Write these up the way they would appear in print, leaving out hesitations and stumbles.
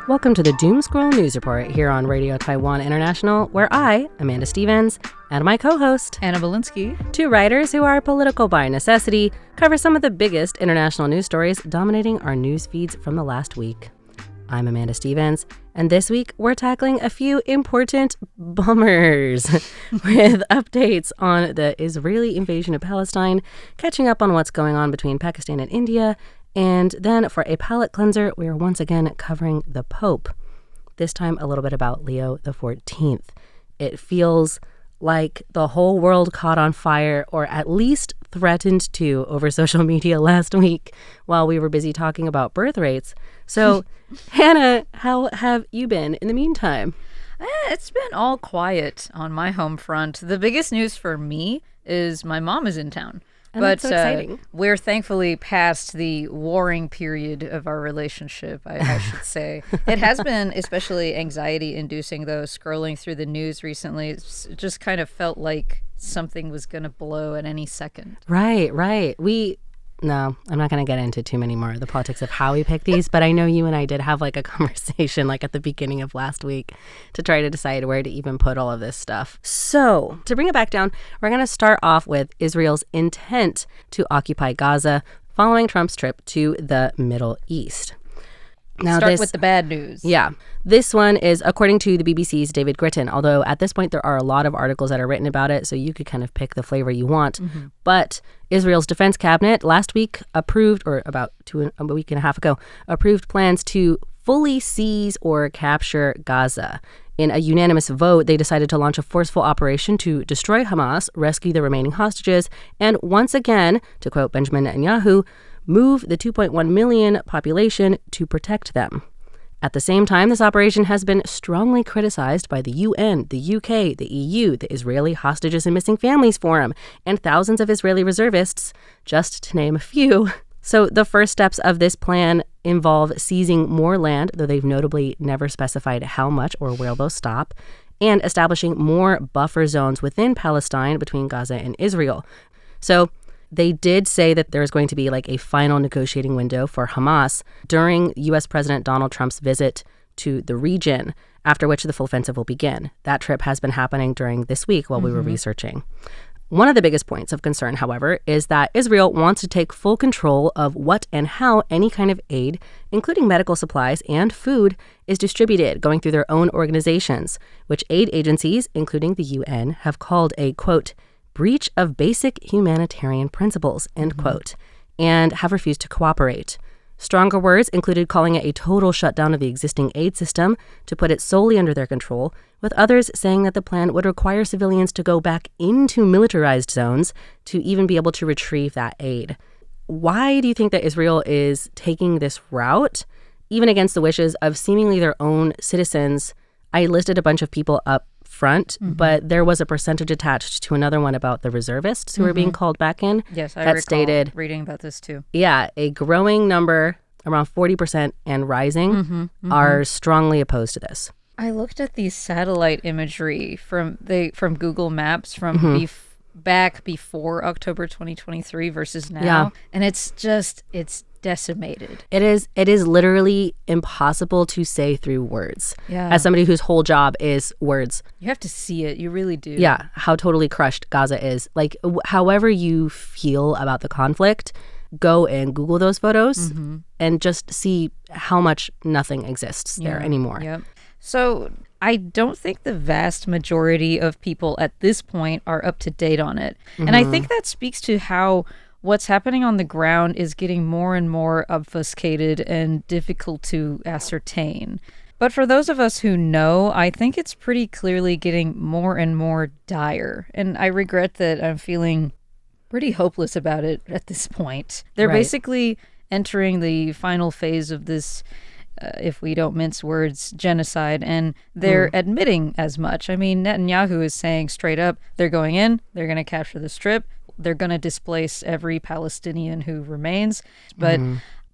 Welcome to the Doom Scroll News Report here on Radio Taiwan International, where I, Amanda Stevens, and my co-host, Anna Belinsky, two writers who are political by necessity, cover some of the biggest international news stories dominating our news feeds from the last week. I'm Amanda Stevens, and this week we're tackling a few important bummers with updates on the Israeli invasion of Palestine, catching up on what's going on between Pakistan and India, and then for a palate cleanser, we are once again covering the Pope. This time a little bit about Leo XIV. It feels like the whole world caught on fire, or at least threatened to, over social media last week while we were busy talking about birth rates. So, Hannah, how have you been in the meantime? It's been all quiet on my home front. The biggest news for me is my mom is in town. And that's so exciting. We're thankfully past the warring period of our relationship, I should say. It has been especially anxiety-inducing, though, scrolling through the news recently. It just kind of felt like something was going to blow at any second. Right. No, I'm not going to get into too many more of the politics of how we pick these, but I know you and I did have like a conversation like at the beginning of last week to try to decide where to even put all of this stuff. So to bring it back down, we're going to start off with Israel's intent to occupy Gaza following Trump's trip to the Middle East. Now start with the bad news. Yeah. This one is according to the BBC's David Gritten, although at this point there are a lot of articles that are written about it, so you could kind of pick the flavor you want. Mm-hmm. But Israel's defense cabinet last week approved, or about a week and a half ago, approved plans to fully seize or capture Gaza. In a unanimous vote, they decided to launch a forceful operation to destroy Hamas, rescue the remaining hostages, and once again, to quote Benjamin Netanyahu, move the 2.1 million population to protect them. At the same time, this operation has been strongly criticized by the UN, the UK, the EU, the Israeli Hostages and Missing Families Forum, and thousands of Israeli reservists, just to name a few. So the first steps of this plan involve seizing more land, though they've notably never specified how much or where they'll stop, and establishing more buffer zones within Palestine between Gaza and Israel. So they did say that there's going to be like a final negotiating window for Hamas during U.S. President Donald Trump's visit to the region, after which the full offensive will begin. That trip has been happening during this week while we were researching. One of the biggest points of concern, however, is that Israel wants to take full control of what and how any kind of aid, including medical supplies and food, is distributed, going through their own organizations, which aid agencies, including the UN, have called a, quote, breach of basic humanitarian principles, end quote, and have refused to cooperate. Stronger words included calling it a total shutdown of the existing aid system to put it solely under their control, with others saying that the plan would require civilians to go back into militarized zones to even be able to retrieve that aid. Why do you think that Israel is taking this route, even against the wishes of seemingly their own citizens? I listed a bunch of people up front, but there was a percentage attached to another one about the reservists who were being called back in. Yes, I recall stated, reading about this too. Yeah, a growing number, around 40% and rising, are strongly opposed to this. I looked at the satellite imagery from Google Maps from back before October 2023 versus now, and it's decimated. It is literally impossible to say through words. Yeah. As somebody whose whole job is words. You have to see it. You really do. Yeah, how totally crushed Gaza is. Like, however you feel about the conflict, go and Google those photos and just see how much nothing exists there anymore. Yep. So I don't think the vast majority of people at this point are up to date on it. And I think that speaks to how what's happening on the ground is getting more and more obfuscated and difficult to ascertain. But for those of us who know, I think it's pretty clearly getting more and more dire. And I regret that I'm feeling pretty hopeless about it at this point. They're basically entering the final phase of this, if we don't mince words, genocide, and they're admitting as much. I mean, Netanyahu is saying straight up, they're going in, they're going to capture the Strip, they're going to displace every Palestinian who remains. But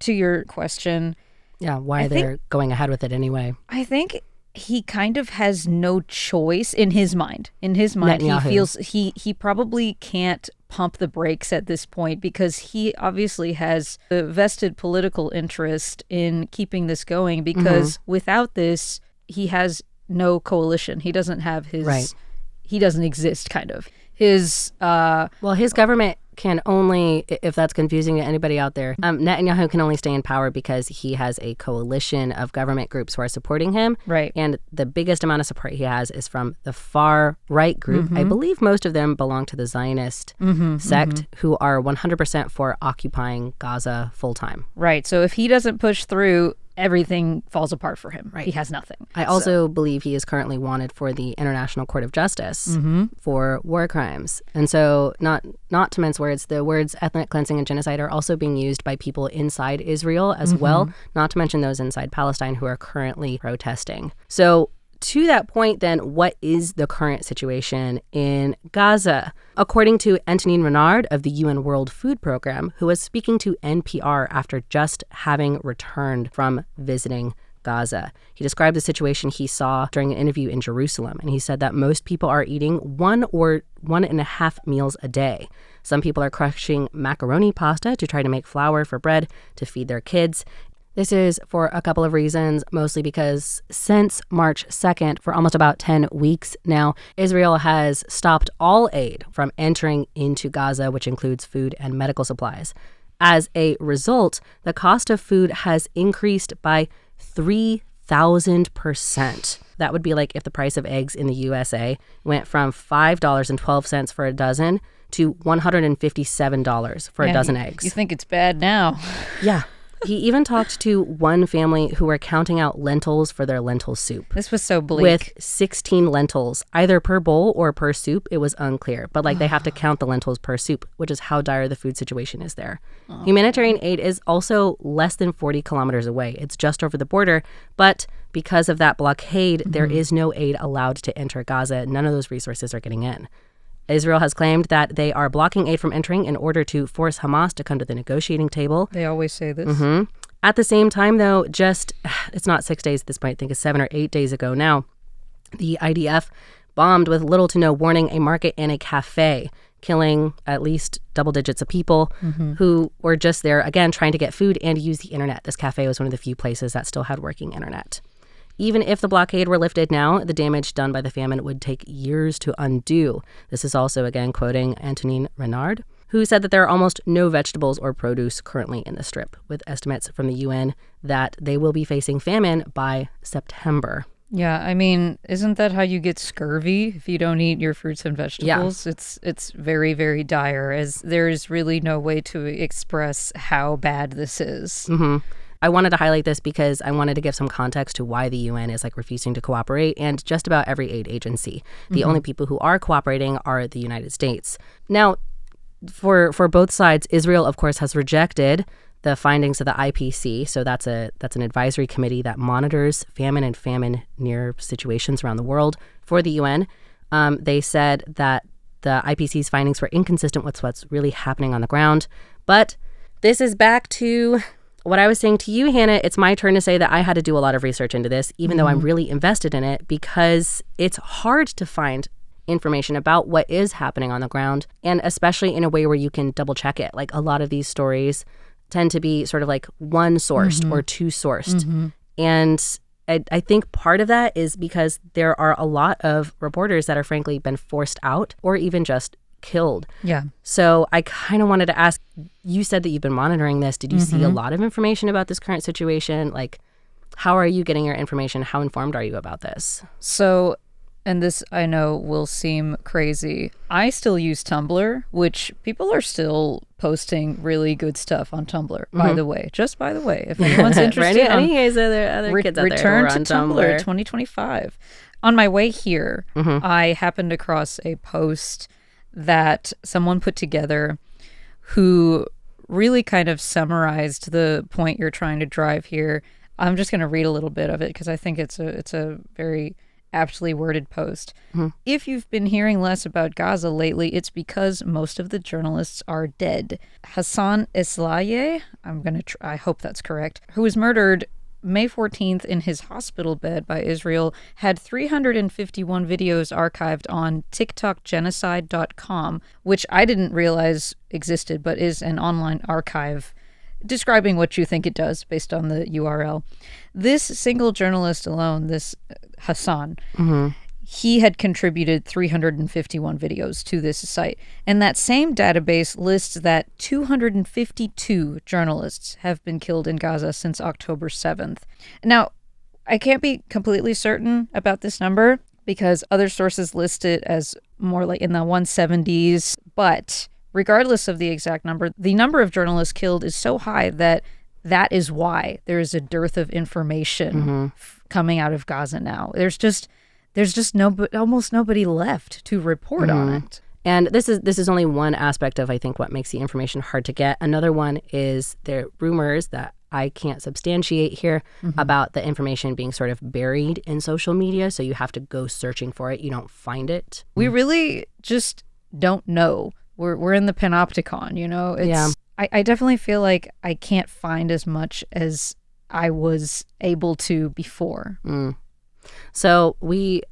to your question... Yeah, why they're going ahead with it anyway. I think he kind of has no choice in his mind. In his mind, Netanyahu. He feels he probably can't pump the brakes at this point because he obviously has a vested political interest in keeping this going because without this, he has no coalition. He doesn't have his... He doesn't exist, kind of. His government can only, if that's confusing to anybody out there, Netanyahu can only stay in power because he has a coalition of government groups who are supporting him. Right. And the biggest amount of support he has is from the far right group. I believe most of them belong to the Zionist sect who are 100% for occupying Gaza full time. Right. So if he doesn't push through, everything falls apart for him. Right. He has nothing. I also believe he is currently wanted for the International Court of Justice for war crimes. And so not to mince words, the words ethnic cleansing and genocide are also being used by people inside Israel as well, not to mention those inside Palestine who are currently protesting. So to that point, then, what is the current situation in Gaza? According to Antoinette Renard of the UN World Food Program, who was speaking to NPR after just having returned from visiting Gaza. He described the situation he saw during an interview in Jerusalem, and he said that most people are eating 1 or 1.5 meals a day. Some people are crushing macaroni pasta to try to make flour for bread to feed their kids. This is for a couple of reasons, mostly because since March 2nd, for almost about 10 weeks now, Israel has stopped all aid from entering into Gaza, which includes food and medical supplies. As a result, the cost of food has increased by 3,000%. That would be like if the price of eggs in the USA went from $5.12 for a dozen to $157 for a dozen eggs. You think it's bad now. Yeah. He even talked to one family who were counting out lentils for their lentil soup. This was so bleak. With 16 lentils, either per bowl or per soup. It was unclear. But they have to count the lentils per soup, which is how dire the food situation is there. Humanitarian aid is also less than 40 kilometers away. It's just over the border. But because of that blockade, there is no aid allowed to enter Gaza. None of those resources are getting in. Israel has claimed that they are blocking aid from entering in order to force Hamas to come to the negotiating table. They always say this. At the same time, though, it's not 6 days at this point. I think it's 7 or 8 days ago now, the IDF bombed with little to no warning a market and a cafe, killing at least double digits of people who were just there, again, trying to get food and use the internet. This cafe was one of the few places that still had working internet. Even if the blockade were lifted now, the damage done by the famine would take years to undo. This is also, again, quoting Antoinette Renard, who said that there are almost no vegetables or produce currently in the strip, with estimates from the UN that they will be facing famine by September. Yeah, I mean, isn't that how you get scurvy if you don't eat your fruits and vegetables? Yeah. It's very, very dire, as there's really no way to express how bad this is. I wanted to highlight this because I wanted to give some context to why the UN is refusing to cooperate, and just about every aid agency. The only people who are cooperating are the United States. Now, for both sides, Israel, of course, has rejected the findings of the IPC. So that's an advisory committee that monitors famine and famine-near situations around the world for the UN. They said that the IPC's findings were inconsistent with what's really happening on the ground. But this is back to what I was saying to you, Hannah. It's my turn to say that I had to do a lot of research into this, even though I'm really invested in it, because it's hard to find information about what is happening on the ground, and especially in a way where you can double check it. A lot of these stories tend to be sort of one-sourced or two-sourced. And I think part of that is because there are a lot of reporters that are frankly been forced out or even just killed. Yeah. So I kind of wanted to ask, you said that you've been monitoring this. Did you see a lot of information about this current situation? How are you getting your information? How informed are you about this? So, and this I know will seem crazy, I still use Tumblr, which people are still posting really good stuff on Tumblr, by the way. Just by the way, if anyone's interested. Any kids out there return to on Tumblr 2025. On my way here, I happened across a post that someone put together who really kind of summarized the point you're trying to drive here. I'm just going to read a little bit of it because I think it's a very aptly worded post. If you've been hearing less about Gaza lately, it's because most of the journalists are dead. Hassan Eslaye, I hope that's correct, who was murdered May 14th, in his hospital bed by Israel, had 351 videos archived on TikTokgenocide.com, which I didn't realize existed, but is an online archive describing what you think it does based on the URL. This single journalist alone, this Hassan, he had contributed 351 videos to this site. And that same database lists that 252 journalists have been killed in Gaza since October 7th. Now, I can't be completely certain about this number because other sources list it as more like in the 170s, but regardless of the exact number, the number of journalists killed is so high that is why there is a dearth of information coming out of Gaza now. There's just almost nobody left to report on it. And this is only one aspect of, I think, what makes the information hard to get. Another one is there rumors that I can't substantiate here about the information being sort of buried in social media. So you have to go searching for it. You don't find it. We really just don't know. We're in the panopticon, you know? I definitely feel like I can't find as much as I was able to before. So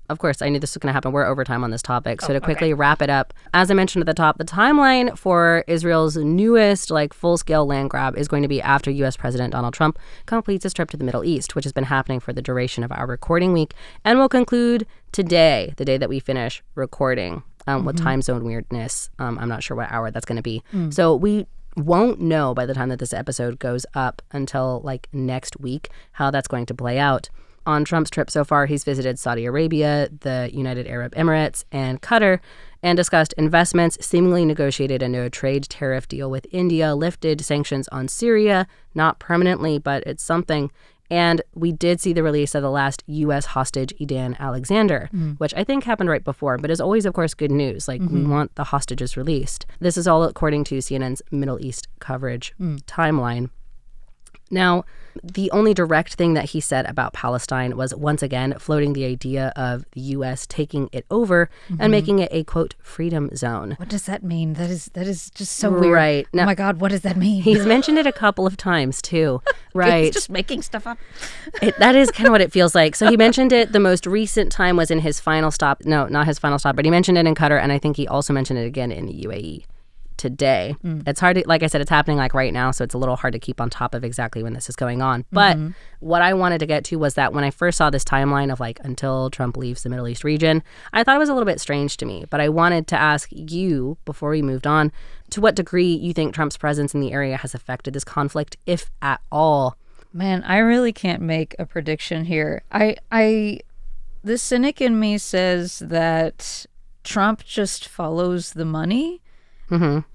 of course, I knew this was going to happen. We're over time on this topic. So to quickly wrap it up, as I mentioned at the top, the timeline for Israel's newest full-scale land grab is going to be after U.S. President Donald Trump completes his trip to the Middle East, which has been happening for the duration of our recording week, and will conclude today, the day that we finish recording. With time zone weirdness, I'm not sure what hour that's going to be. So we won't know by the time that this episode goes up until next week how that's going to play out. On Trump's trip so far, he's visited Saudi Arabia, the United Arab Emirates, and Qatar, and discussed investments, seemingly negotiated a no-trade tariff deal with India, lifted sanctions on Syria, not permanently, but it's something. And we did see the release of the last U.S. hostage, Edan Alexander, which I think happened right before, but is always, of course, good news. We want the hostages released. This is all according to CNN's Middle East coverage timeline. Now, the only direct thing that he said about Palestine was, once again, floating the idea of the U.S. taking it over and making it a, quote, freedom zone. What does that mean? That is just so weird. Right. Now, oh, my God, what does that mean? He's mentioned it a couple of times, too. Right. He's just making stuff up. That is kind of what it feels like. So he mentioned it. The most recent time was in his final stop. No, not his final stop, but he mentioned it in Qatar, and I think he also mentioned it again in the UAE. Today. It's hard to, like I said, it's happening right now, so it's a little hard to keep on top of exactly when this is going on. But what I wanted to get to was that when I first saw this timeline of until Trump leaves the Middle East region, I thought it was a little bit strange to me. But I wanted to ask you, before we moved on, to what degree you think Trump's presence in the area has affected this conflict, if at all. Man, I really can't make a prediction here. The cynic in me says that Trump just follows the money.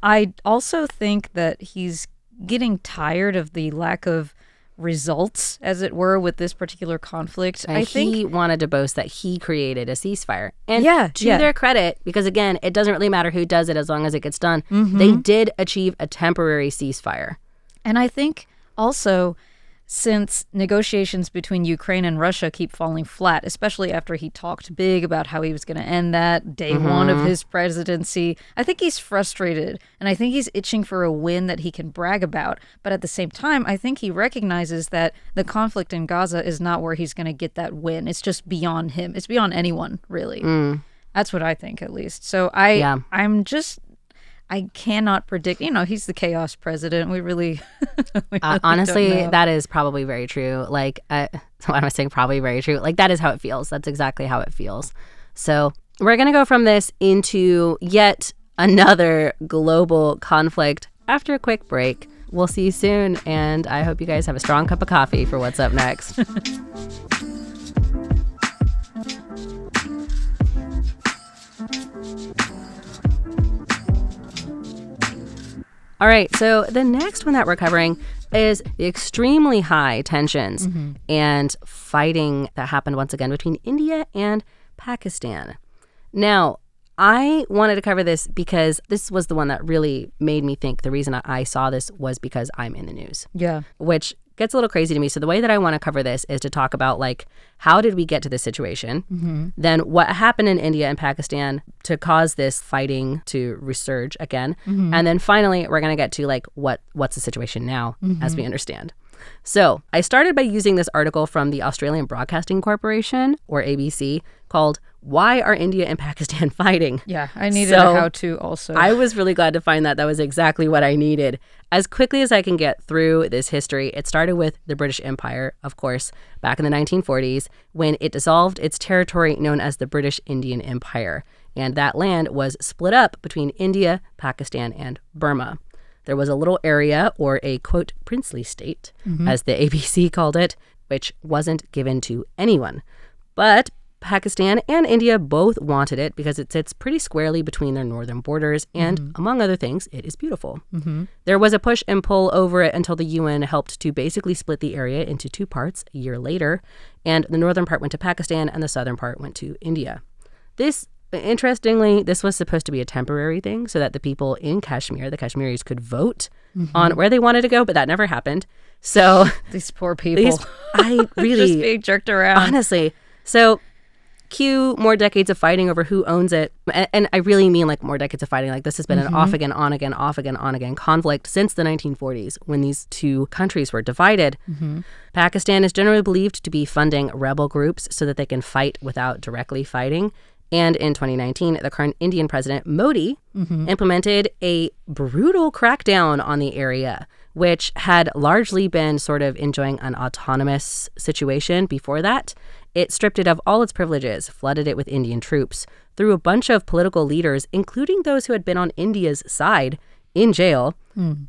I also think that he's getting tired of the lack of results, as it were, with this particular conflict. I think he wanted to boast that he created a ceasefire. And to their credit, because again, it doesn't really matter who does it as long as it gets done, they did achieve a temporary ceasefire. And I think also, since negotiations between Ukraine and Russia keep falling flat, especially after he talked big about how he was going to end that day one of his presidency, I think he's frustrated, and I think he's itching for a win that he can brag about. But at the same time, I think he recognizes that the conflict in Gaza is not where he's going to get that win. It's just beyond him. It's beyond anyone, really. That's what I think, at least. So I cannot predict. He's the chaos president. We really honestly, don't know. that is probably very true. Why am I saying probably very true? That is how it feels. That's exactly how it feels. So we're going to go from this into yet another global conflict after a quick break. We'll see you soon, and I hope you guys have a strong cup of coffee for what's up next. All right, so the next one that we're covering is the extremely high tensions and fighting that happened once again between India and Pakistan. Now, I wanted to cover this because this was the one that really made me think the reason I saw this was because I'm in the news. Yeah. Which gets a little crazy to me. So the way that I want to cover this is to talk about how did we get to this situation? Then what happened in India and Pakistan to cause this fighting to resurge again? And then finally, we're going to get to what's the situation now as we understand. So I started by using this article from the Australian Broadcasting Corporation, or ABC, called Why Are India and Pakistan Fighting? Yeah, I needed a how-to also. I was really glad to find that. That was exactly what I needed. As quickly as I can get through this history, it started with the British Empire, of course, back in the 1940s, when it dissolved its territory known as the British Indian Empire. And that land was split up between India, Pakistan, and Burma. There was a little area, or a, quote, princely state, as the ABC called it, which wasn't given to anyone. But Pakistan and India both wanted it because it sits pretty squarely between their northern borders, and among other things, it is beautiful. There was a push and pull over it until the UN helped to basically split the area into two parts a year later, and the northern part went to Pakistan and the southern part went to India. Interestingly, this was supposed to be a temporary thing so that the people in Kashmir, the Kashmiris, could vote on where they wanted to go, but that never happened. So these poor people. I really just being jerked around. Honestly. So cue more decades of fighting over who owns it. And I really mean like more decades of fighting. Like this has been an off again, on again, off again, on again conflict since the 1940s when these two countries were divided. Pakistan is generally believed to be funding rebel groups so that they can fight without directly fighting. And in 2019, the current Indian president, Modi, implemented a brutal crackdown on the area, which had largely been sort of enjoying an autonomous situation before that. It stripped it of all its privileges, flooded it with Indian troops, threw a bunch of political leaders, including those who had been on India's side, in jail,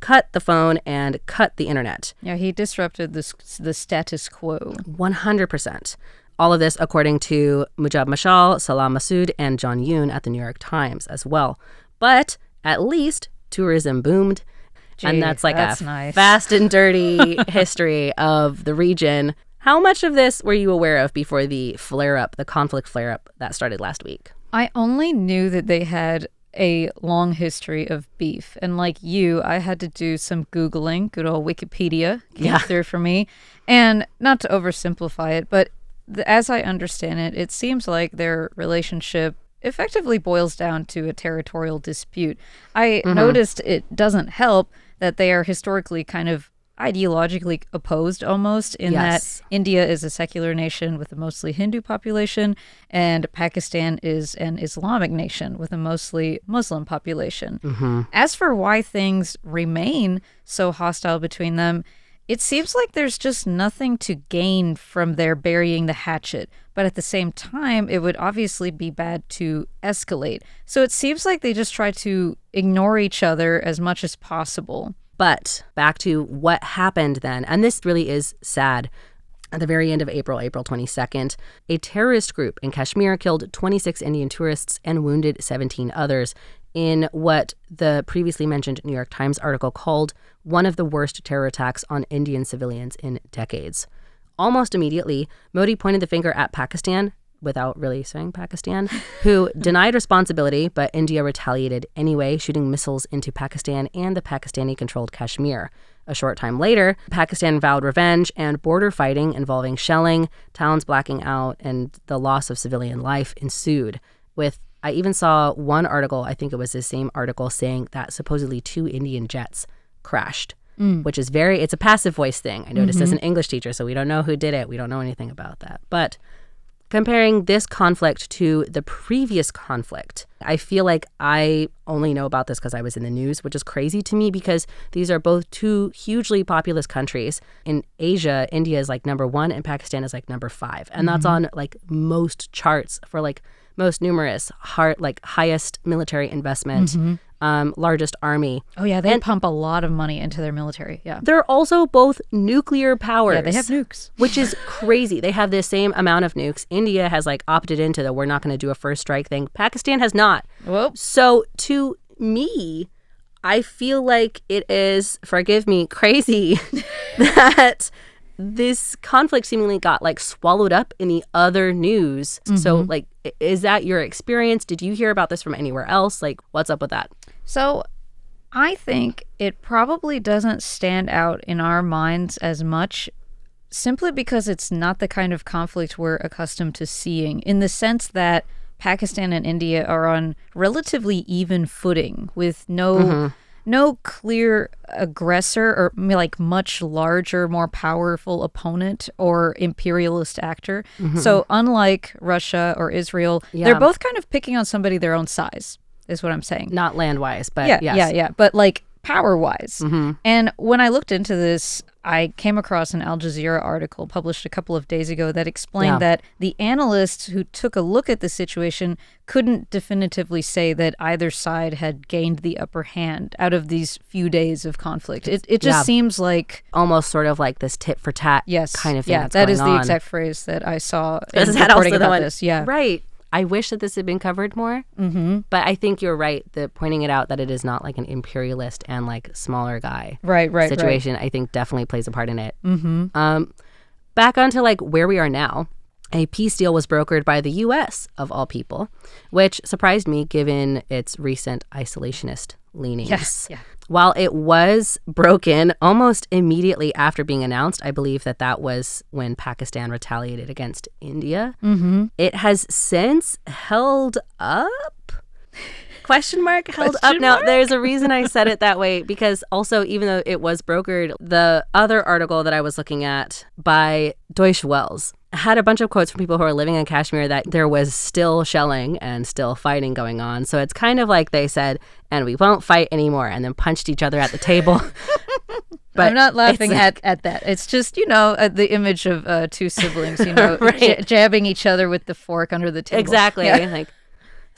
cut the phone, and cut the internet. Yeah, he disrupted the status quo. 100%. All of this according to Mujab Mashal, Salam Masood, and John Yoon at the New York Times as well. But at least tourism boomed. Gee, and that's nice. Fast and dirty history of the region. How much of this were you aware of before the flare-up, the conflict flare-up that started last week? I only knew that they had a long history of beef. And like you, I had to do some Googling. Good old Wikipedia came through for me. And not to oversimplify it, but as I understand it, it seems like their relationship effectively boils down to a territorial dispute. I noticed it doesn't help that they are historically kind of ideologically opposed almost in that India is a secular nation with a mostly Hindu population and Pakistan is an Islamic nation with a mostly Muslim population. As for why things remain so hostile between them, it seems like there's just nothing to gain from their burying the hatchet, but at the same time, it would obviously be bad to escalate. So it seems like they just try to ignore each other as much as possible. But back to what happened then, and this really is sad. At the very end of April 22nd, a terrorist group in Kashmir killed 26 Indian tourists and wounded 17 others in what the previously mentioned New York Times article called one of the worst terror attacks on Indian civilians in decades. Almost immediately, Modi pointed the finger at Pakistan, without really saying Pakistan, who denied responsibility, but India retaliated anyway, shooting missiles into Pakistan and the Pakistani-controlled Kashmir. A short time later, Pakistan vowed revenge, and border fighting involving shelling, towns blacking out, and the loss of civilian life ensued. I even saw one article, I think it was the same article, saying that supposedly 2 Indian jets crashed, which is it's a passive voice thing. I noticed as an English teacher, so we don't know who did it. We don't know anything about that. But comparing this conflict to the previous conflict, I feel like I only know about this because I was in the news, which is crazy to me because these are both two hugely populous countries. In Asia, India is like number 1 and Pakistan is like number 5. And that's on like most charts for like most numerous, highest military investment, largest army. Oh, yeah, they pump a lot of money into their military, yeah. They're also both nuclear powers. Yeah, they have nukes. Which is crazy. They have the same amount of nukes. India has opted into the we're not going to do a first strike thing. Pakistan has not. Whoa. So to me, I feel like it is, forgive me, crazy that this conflict seemingly got swallowed up in the other news. So is that your experience? Did you hear about this from anywhere else? What's up with that? So I think it probably doesn't stand out in our minds as much simply because it's not the kind of conflict we're accustomed to seeing, in the sense that Pakistan and India are on relatively even footing with no no clear aggressor or like much larger, more powerful opponent or imperialist actor. So unlike Russia or Israel, they're both kind of picking on somebody their own size, is what I'm saying. Not land-wise, but yes. Yeah. But like power-wise. And when I looked into this, I came across an Al Jazeera article published a couple of days ago that explained that the analysts who took a look at the situation couldn't definitively say that either side had gained the upper hand out of these few days of conflict. It just seems like... almost sort of like this tit for tat kind of thing that's that going is on. the exact phrase that I saw in Is that reporting also the about one? this. Yeah. Right. I wish that this had been covered more, but I think you're right. Pointing it out that it is not like an imperialist and like smaller guy situation, I think definitely plays a part in it. Back onto like where we are now, a peace deal was brokered by the U.S. of all people, which surprised me given its recent isolationist leanings. Yes. Yeah. While it was broken almost immediately after being announced, I believe that was when Pakistan retaliated against India. It has since held up? Question mark? Held up. Now, there's a reason I said it that way, because also, even though it was brokered, the other article that I was looking at by Deutsche Welles had a bunch of quotes from people who are living in Kashmir that there was still shelling and still fighting going on. So it's kind of like they said, and we won't fight anymore, and then punched each other at the table. But I'm not laughing at that. It's just, the image of two siblings, jabbing each other with the fork under the table. Exactly. Yeah.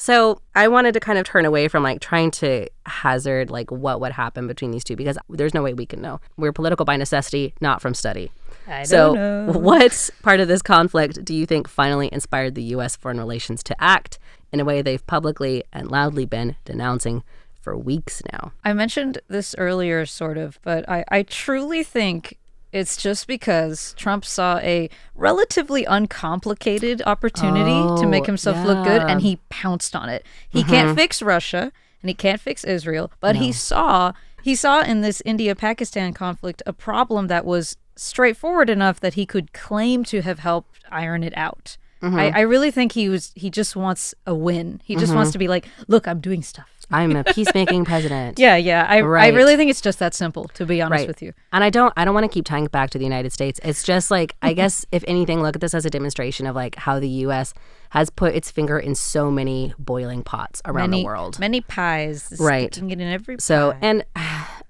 So I wanted to kind of turn away from like trying to hazard like what would happen between these two, because there's no way we can know. We're political by necessity, not from study. I don't know. What part of this conflict do you think finally inspired the U.S. foreign relations to act in a way they've publicly and loudly been denouncing for weeks now? I mentioned this earlier, sort of, but I truly think it's just because Trump saw a relatively uncomplicated opportunity to make himself look good, and he pounced on it. He can't fix Russia, and he can't fix Israel, but he saw in this India-Pakistan conflict a problem that was straightforward enough that he could claim to have helped iron it out. I really think he just wants a win. He just wants to be like, look, I'm doing stuff. I'm a peacemaking president. Yeah. I really think it's just that simple, to be honest with you. And I don't want to keep tying it back to the United States. It's just like, I guess, if anything, look at this as a demonstration of like how the U.S. has put its finger in so many boiling pots around the world. Many pies. Right. Sticking it in every pie. So, and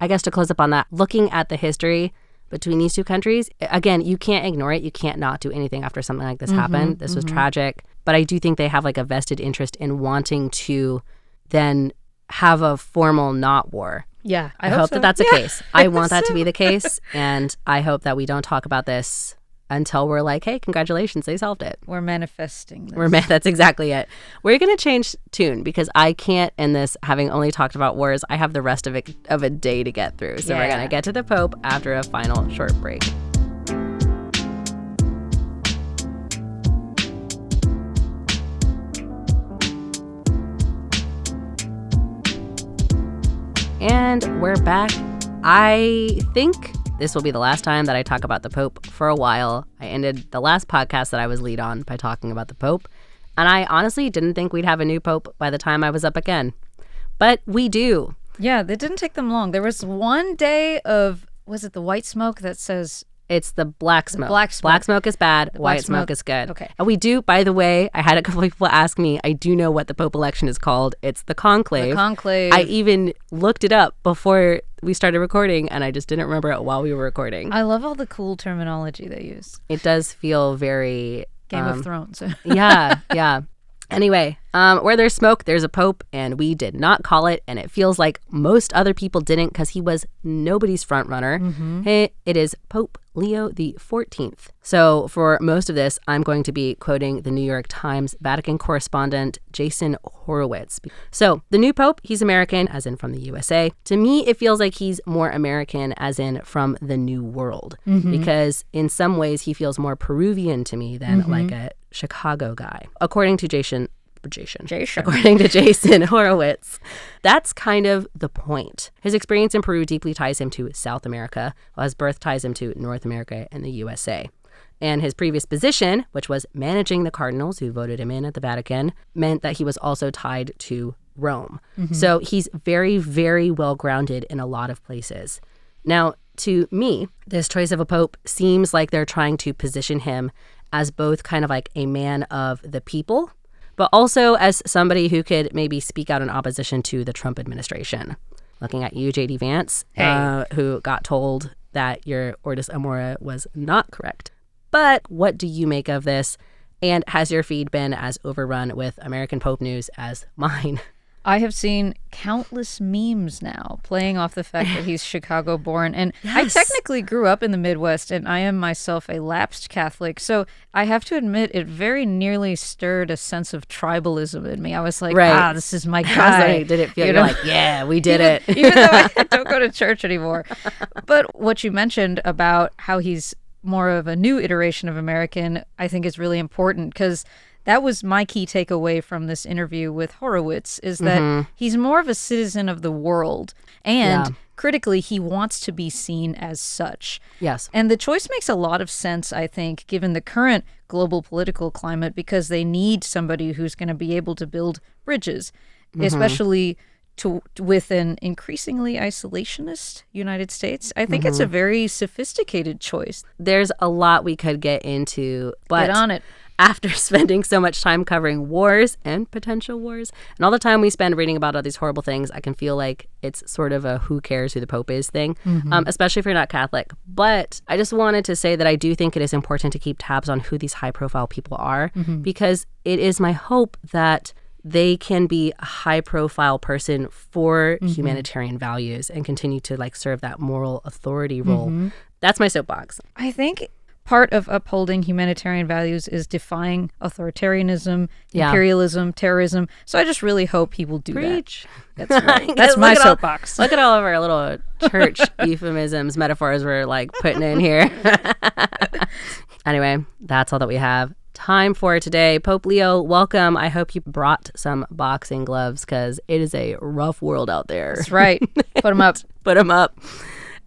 I guess to close up on that, looking at the history between these two countries, again, you can't ignore it. You can't not do anything after something like this happened. This was tragic. But I do think they have like a vested interest in wanting to then have a formal not war. Yeah, I hope that that's the case. I want that to be the case. And I hope that we don't talk about this until we're like, hey, congratulations, they solved it. We're manifesting this. That's exactly it. We're going to change tune because I can't, in this, having only talked about wars, I have the rest of a day to get through. So we're going to get to the Pope after a final short break. And we're back. I think this will be the last time that I talk about the Pope for a while. I ended the last podcast that I was lead on by talking about the Pope. And I honestly didn't think we'd have a new Pope by the time I was up again. But we do. Yeah, it didn't take them long. There was one day of, was it the white smoke that says... It's the black smoke. Black smoke. Black smoke is bad. White smoke is good. Okay. And we do, by the way, I had a couple of people ask me, I do know what the Pope election is called. It's the conclave. The conclave. I even looked it up before we started recording, and I just didn't remember it while we were recording. I love all the cool terminology they use. It does feel very... Game of Thrones. Yeah. Anyway, where there's smoke, there's a Pope, and we did not call it, and it feels like most other people didn't because he was nobody's front runner. It is Pope Leo the 14th. So for most of this, I'm going to be quoting the New York Times Vatican correspondent Jason Horowitz. So the new Pope, he's American, as in from the USA. To me, it feels like he's more American, as in from the New World, because in some ways he feels more Peruvian to me than like a Chicago guy. According to Jason. According to Jason Horowitz, that's kind of the point. His experience in Peru deeply ties him to South America, while his birth ties him to North America and the USA. And his previous position, which was managing the cardinals who voted him in at the Vatican, meant that he was also tied to Rome. So he's very, very well grounded in a lot of places. Now, to me, this choice of a pope seems like they're trying to position him as both kind of like a man of the people, but also as somebody who could maybe speak out in opposition to the Trump administration. Looking at you, J.D. Vance, who got told that your Ordo Amore was not correct. But what do you make of this? And has your feed been as overrun with American Pope news as mine? I have seen countless memes now playing off the fact that he's Chicago born. And I technically grew up in the Midwest, and I am myself a lapsed Catholic. So I have to admit, it very nearly stirred a sense of tribalism in me. I was like, this is my guy. Did it feel you're like, yeah, we did it. Even though I don't go to church anymore. But what you mentioned about how he's more of a new iteration of American, I think is really important, because that was my key takeaway from this interview with Horowitz, is that he's more of a citizen of the world. And critically, he wants to be seen as such. Yes. And the choice makes a lot of sense, I think, given the current global political climate, because they need somebody who's going to be able to build bridges, especially with an increasingly isolationist United States. I think it's a very sophisticated choice. There's a lot we could get into, but get on it. After spending so much time covering wars and potential wars, and all the time we spend reading about all these horrible things, I can feel like it's sort of a who cares who the Pope is thing, especially if you're not Catholic. But I just wanted to say that I do think it is important to keep tabs on who these high-profile people are, because it is my hope that they can be a high-profile person for humanitarian values and continue to like serve that moral authority role. That's my soapbox. I think part of upholding humanitarian values is defying authoritarianism, imperialism, terrorism. So I just really hope he will do Preach. That. That's right. That's my soapbox. Look at all of our little church euphemisms, metaphors we're like putting in here. Anyway, that's all that we have time for today. Pope Leo, welcome. I hope you brought some boxing gloves, because it is a rough world out there. That's right. Put them up. Put them up.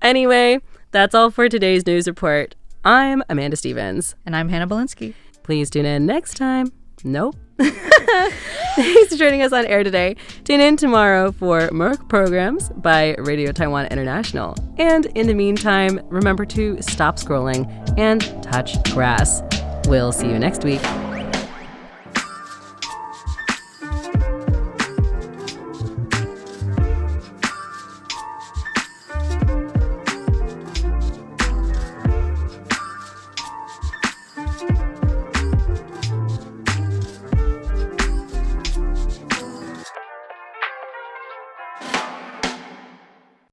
Anyway, that's all for today's news report. I'm Amanda Stevens. And I'm Hannah Belinsky. Please tune in next time. Nope. Thanks for joining us on air today. Tune in tomorrow for Merc Programs by Radio Taiwan International. And in the meantime, remember to stop scrolling and touch grass. We'll see you next week.